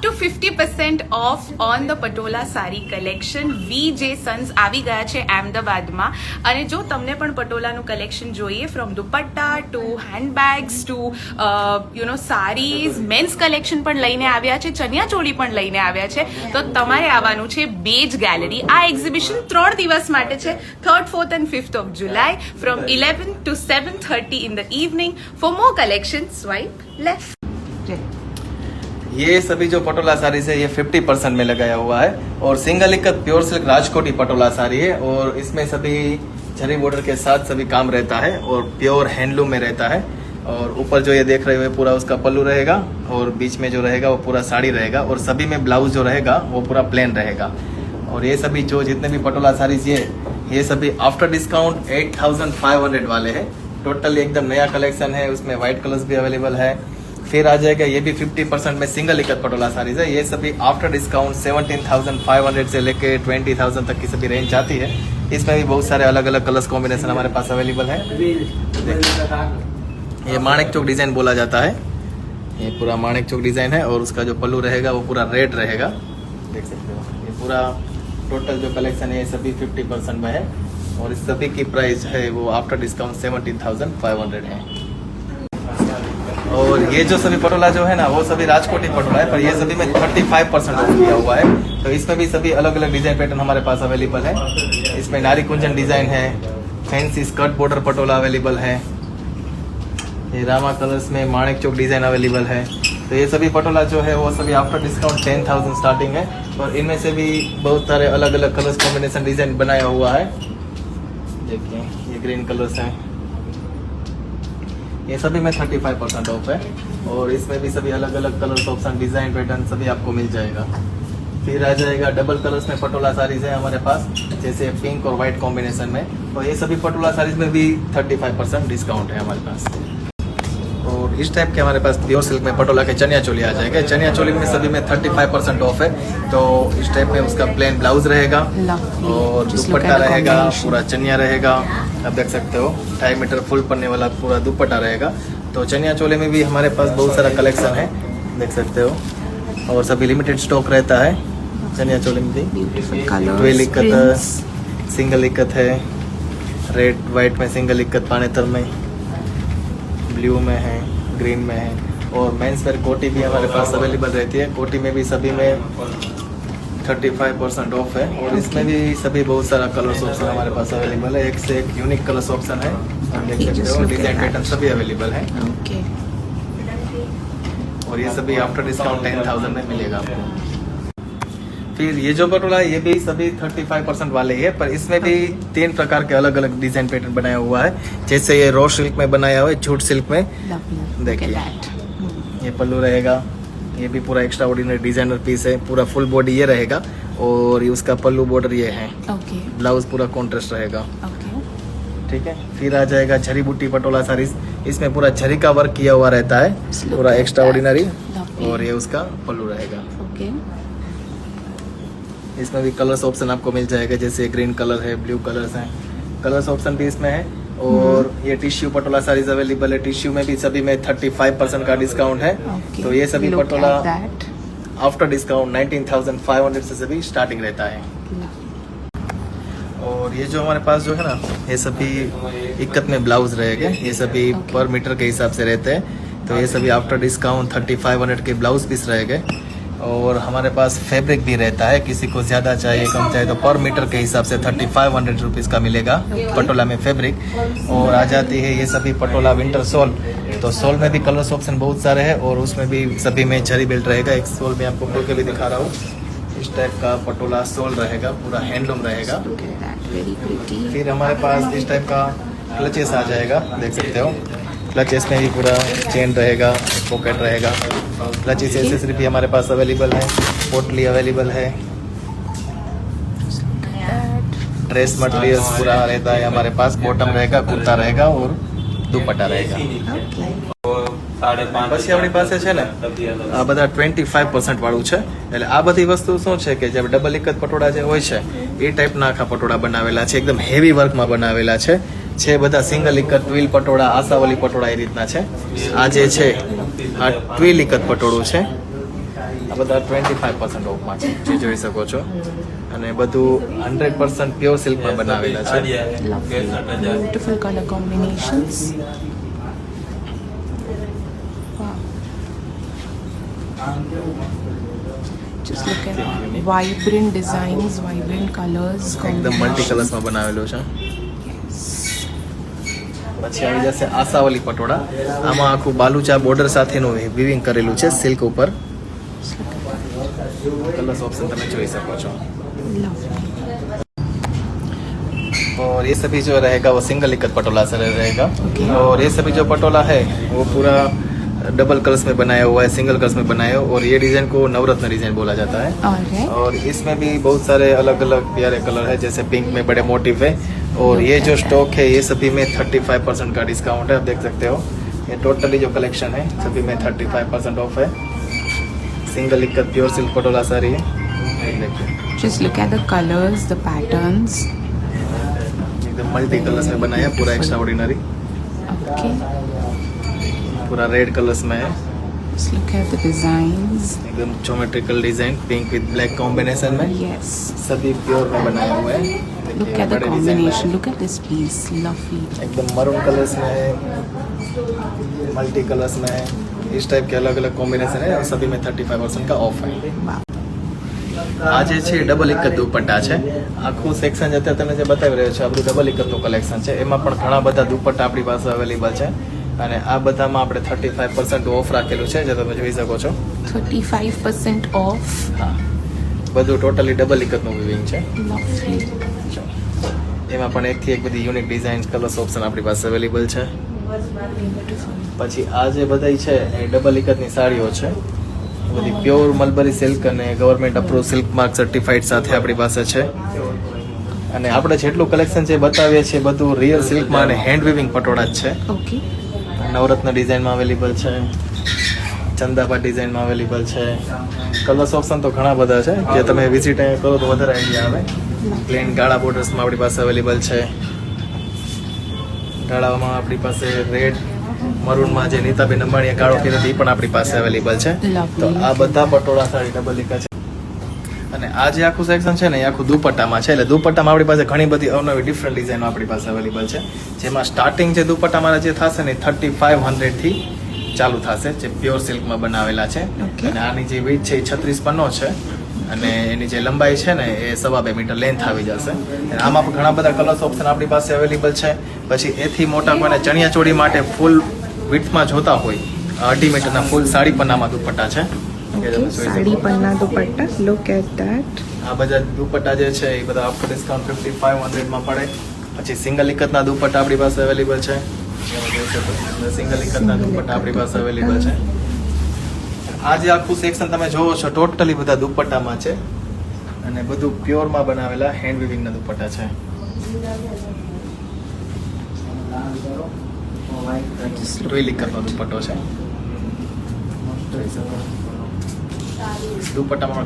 to 50% off on the patola sari collection. VJ sons આવી ગયા છે અમદાવાદમાં. અને જો તમને પણ પટોલાનું કલેક્શન જોઈએ, from dupatta to handbags to saris, men's collection પણ લઈને આવ્યા છે, ચણિયા ચોળી પણ લઈને આવ્યા છે, તો તમારે આવવાનું છે બેજ ગેલેરી. આ એક્ઝિબિશન 3 દિવસ માટે છે, 3rd, 4th and 5th of July from 11 to 7:30 in the evening. For more collection, swipe left. ये सभी जो पटोला साड़ी है ये 50% में लगाया हुआ है और single ikat pure silk Rajkoti patola sari है और इसमें सभी जरी बॉर्डर के साथ सभी काम रहता है और प्योर हैंडलूम में रहता है. और ऊपर जो ये देख रहे हो पूरा उसका पल्लू रहेगा और बीच में जो रहेगा वो पूरा साड़ी रहेगा और सभी में ब्लाउज जो रहेगा वो पूरा प्लेन रहेगा. और ये सभी जो जितने भी पटोला साड़ीज ये सभी आफ्टर डिस्काउंट 8500 वाले हैं. टोटल एकदम नया कलेक्शन है, उसमें व्हाइट कलर्स भी अवेलेबल है. फिर आ जाएगा ये भी 50% में सिंगल इकत पटोला साड़ीज है. ये सभी आफ्टर डिस्काउंट 17,500 से लेके 20,000 तक की सभी रेंज आती है. इसमें भी बहुत सारे अलग अलग कलर्स कॉम्बिनेशन हमारे पास अवेलेबल है. ये माणिक चौक डिजाइन बोला जाता है, ये पूरा माणिक चौक डिजाइन है और उसका जो पल्लू रहेगा वो पूरा रेड रहेगा, देख सकते हो. ये पूरा टोटल जो कलेक्शन है ये सभी 50% में है और इस सभी की प्राइस है वो आफ्टर डिस्काउंट 17,500 है. और ये जो सभी पटोला जो है ना वो सभी राजकोटी पटोला है, पर ये सभी में 35% ऑफ किया हुआ है. तो इसमें भी सभी अलग अलग डिजाइन पैटर्न हमारे पास अवेलेबल है. इसमें नारी कुंजन डिजाइन है, fancy skirt border Patola available है. ये रामा कलर्स में माणिक चौक डिजाइन अवेलेबल है. तो ये सभी पटोला जो है वो सभी आफ्टर डिस्काउंट 10,000 स्टार्टिंग है और इनमें से भी बहुत सारे अलग अलग कलर्स कॉम्बिनेशन डिजाइन बनाया हुआ है. देखिए ये ग्रीन कलर्स हैं, ये सभी में 35% ऑफ है और इसमें भी सभी अलग अलग कलर्स ऑप्शन डिजाइन पैटर्न सभी आपको मिल जाएगा. फिर आ जाएगा डबल कलर्स में पटोला साड़ीज है हमारे पास, जैसे पिंक और व्हाइट कॉम्बिनेशन में. तो ये सभी पटोला साड़ीज में भी 35% डिस्काउंट है हमारे पास. और इस टाइप के हमारे पास प्योर सिल्क में पटोला के चनिया चोली आ जाएगा. चनिया चोली में सभी में 35% ऑफ है. तो इस टाइप में उसका प्लेन ब्लाउज रहेगा और दुपट्टा रहेगा, पूरा चनिया रहेगा. आप देख सकते हो 2.5 मीटर फुल पन्ने वाला पूरा दुपट्टा रहेगा. तो चनिया चोली में भी हमारे पास बहुत सारा कलेक्शन है, देख सकते हो. और सभी लिमिटेड स्टॉक रहता है चनिया चोली में भी. 12 इकत सिंगल इकत है, रेड वाइट में सिंगल इकत, पानेतर में, ब्लू में है, ग्रीन में है. और मेंस वेयर कोटी भी हमारे पास अवेलेबल रहती है. कोटी में भी सभी में 35% ऑफ है और इसमें भी सभी बहुत सारा कलर्स ऑप्शन हमारे पास अवेलेबल है. एक से एक यूनिक कलर्स ऑप्शन है, आप देख सकते हो. डिजाइन पैटर्न सभी अवेलेबल है और ये सभी आफ्टर डिस्काउंट 10,000 में मिलेगा आपको. फिर ये जो पटोला है ये भी सभी 35% वाले ही है, पर इसमें भी 3 प्रकार के अलग अलग डिजाइन पैटर्न बनाया हुआ है. जैसे ये रॉ सिल्क में बनाया हुआ है, जूट सिल्क में. देखिए ये पल्लू रहेगा, ये भी पूरा एक्स्ट्रा ऑर्डिनरी डिजाइनर पीस है. पूरा फुल बॉडी ये रहेगा और ये उसका पल्लू बॉर्डर ये है. ब्लाउज पूरा कॉन्ट्रास्ट रहेगा, ठीक है. फिर आ जाएगा झरी बूटी पटोला साड़ीज. इसमें पूरा झरी का वर्क किया हुआ रहता है, पूरा एक्स्ट्रा ऑर्डिनरी. और ये उसका पल्लू रहेगा. इसमें भी कलर्स ऑप्शन आपको मिल जाएगा, जैसे ग्रीन कलर है, ब्लू कलर्स हैं, कलर्स ऑप्शन भी इसमें है. और ये टिश्यू पटोला साड़ीज अवेलेबल है. टिश्यू में भी सभी में 35% का डिस्काउंट है. तो ये सभी पटोला आफ्टर डिस्काउंट 19,500 से सभी स्टार्टिंग रहता है. और ये जो हमारे पास जो है ना ये सभी इकत में ब्लाउज रहेंगे, ये सभी पर मीटर के हिसाब से रहते हैं. तो ये सभी आफ्टर डिस्काउंट 3500 के ब्लाउज पीस रहेंगे. और हमारे पास फैब्रिक भी रहता है, किसी को ज़्यादा चाहिए कम चाहिए तो पर मीटर के हिसाब से 3500 रुपीज़ का मिलेगा पटोला में फैब्रिक. और आ जाती है ये सभी पटोला विंटर सोल. तो सोल में भी कलर्स ऑप्शन बहुत सारे हैं और उसमें भी सभी में झरी बेल्ट रहेगा. एक सोल में आपको खोल के भी दिखा रहा हूँ. इस टाइप का पटोला सोल रहेगा, पूरा हैंडलूम रहेगा. फिर हमारे पास इस टाइप का क्लचेस आ जाएगा, देख सकते हो. क्लचेस में भी पूरा चेन रहेगा, पॉकेट रहेगा. क्लचेस एक्सेसरी भी हमारे पास अवेलेबल है. पोटली अवेलेबल है. ड्रेस मटेरियल पूरा रहता है हमारे पास. बॉटम रहेगा, कुर्ता रहेगा और दुपट्टा रहेगा. પછી આપણી પાસે છે ને આ બધા 25% વાળું છે. એટલે આ બધી વસ્તુ શું છે કે જે ડબલ ઇકત પટોળા જે હોય છે એ ટાઈપના આખા પટોળા બનાવેલા છે, એકદમ હેવી વર્કમાં બનાવેલા છે. બધા સિંગલ ઇકત ટ્વિલ પટોળા, આશાવલી પટોળા એ રીતના છે. આ જે છે આ ટ્વિલ ઇકત પટોળું છે. આ બધા 25% ઓફમાં છે જે જોઈ શકો છો અને બધું 100% પ્યોર સિલ્કમાં બનાવેલા છે. Lovely. Beautiful color combinations. Wow. Just look at vibrant designs, vibrant colors. એકદમ મલ્ટી કલર્સમાં બનાવેલું છે. પછી આવી જશે આસાવલી પટોળા. આમાં આખું બાલુચા બોર્ડર સાથેનું વિવિંગ કરેલું છે સિલ્ક ઉપર. कलर्स ऑप्शन તમે જોઈ શકો છો. और ये सभी जो रहेगा वो सिंगल इकत पटोला से रहेगा. और ये सभी जो पटोला है वो पूरा डबल कलर्स में बनाया हुआ है, सिंगल कलर्स में बनाया हुआ. और ये डिजाइन को नवरत्न डिजाइन बोला जाता है. और इसमें भी बहुत सारे अलग अलग प्यारे कलर है, जैसे पिंक में बड़े मोटिव है. और ये जो स्टॉक है ये सभी में 35% का डिस्काउंट है, आप देख सकते हो. ये टोटली जो कलेक्शन है सभी में 35% ऑफ है. Single ikat pure silk Patola sari है. देखिए Just look at the colors, the patterns. एकदम मल्टी कलर्स में बनाया, पूरा एक्स्ट्रा ऑर्डिनरी. Okay. पूरा रेड कलर्स में है. Just look at the designs. एकदम geometrical design pink with black combination में. Yes. सभी प्योर में बनाया हुआ है. Look at the बड़े डिजाइन में combination. Look at this piece. Lovely. एकदम मरून कलर्स में है, मल्टी कलर्स में है. इस टाइप के अलग अलग कॉम्बिनेशन है और सभी में 35% का ऑफ है. Wow. આ જે છે ડબલ ઇકત દુપટ્ટા છે. આખું સેક્શન અત્યારે તમે જે બતાવી રહ્યો છો આ બધું ડબલ ઇકતનું કલેક્શન છે. એમાં પણ ઘણા બધા દુપટ્ટા આપણી પાસે અવેલેબલ છે અને આ બધામાં આપણે 35% ઓફ રાખેલું છે, જે તમે જોઈ શકો છો. 35% off. હા, બધું ટોટલી ડબલ ઇકતનું વિવિંગ છે. Lovely. એમાં પણ એકથી એક બધી યુનિક ડિઝાઇન કલર્સ ઓપ્શન આપણી પાસે અવેલેબલ છે. Beautiful. પછી આ જે બધી છે એ ડબલ ઇકતની સાડીઓ છે. બધી પ્યોર મલબરી સિલ્ક અને government approve silk mark certified સાથે આપણી પાસે છે. અને આપણે જેટલું કલેક્શન છે એ બતાવીએ છીએ બધું રિયલ સિલ્કમાં અને હેન્ડ વિવિંગ પટોળા જ છે. Okay. નવરત્ન ડિઝાઇનમાં અવેલેબલ છે, ચંદાપા ડિઝાઇનમાં અવેલેબલ છે. કલર્સ ઓપ્શન તો ઘણા બધા છે, જે તમે વિઝિટ કરો તો વધારે આઈડિયા આવે. પ્લેન ગાળા બોર્ડર્સમાં આપણી પાસે અવેલેબલ છે. ગાળામાં આપણી પાસે રેડ મરૂનમાં જે નીતાબેન અંબાણીએ કાળો પહેર્યો હતો એ પણ આપણી પાસે અવેલેબલ છે. તો આ બધા પટોળા સાડી ડબલ ઇકા છે. અને આ જે આખું સેક્શન છે ને એ આખું દુપટ્ટામાં છે. એટલે દુપટ્ટામાં આપણી પાસે ઘણી બધી અવનવી ડિફરન્ટ ડિઝાઇનો આપણી પાસે અવેલેબલ છે, જેમાં સ્ટાર્ટિંગ જે દુપટ્ટામાં જે થશે ને 3500 થી ચાલુ થશે, જે પ્યોર સિલ્કમાં બનાવેલા છે. અને આની જે વેઇટ છે એ 36 પન્નો છે અને એની જે લંબાઈ છે ને એ 2.5 મીટર લેન્થ આવી જશે. અને આમાં પણ ઘણા બધા કલર્સ ઓપ્શન આપણી પાસે અવેલેબલ છે. પછી એથી મોટા કોઈને ચણિયા ચોળી માટે ફૂલ વિડ્થમાં જોતા હોય 2.5 મીટરના ફૂલ સાડી પન્નામાં દુપટ્ટા છે. Okay. Sari Panna dupatta. Look at that. આ બધા દુપટ્ટા જે છે એ બધા આફ્ટર ડિસ્કાઉન્ટ 5500 માં પડે. પછી સિંગલ ઇકતના દુપટ્ટા આપણી પાસે અવેલેબલ છે. સિંગલ ઇકતના દુપટ્ટા આપણી પાસે અવેલેબલ છે. આ જે આખું સેક્શન તમે જોવો છો ટોટલી બધા દુપટ્ટામાં છે અને બધું પ્યોરમાં બનાવેલા હેન્ડ વિવિંગના દુપટ્ટા છે. ટોઈ ઇકતનો દુપટ્ટો છે. દુપટ્ટામાં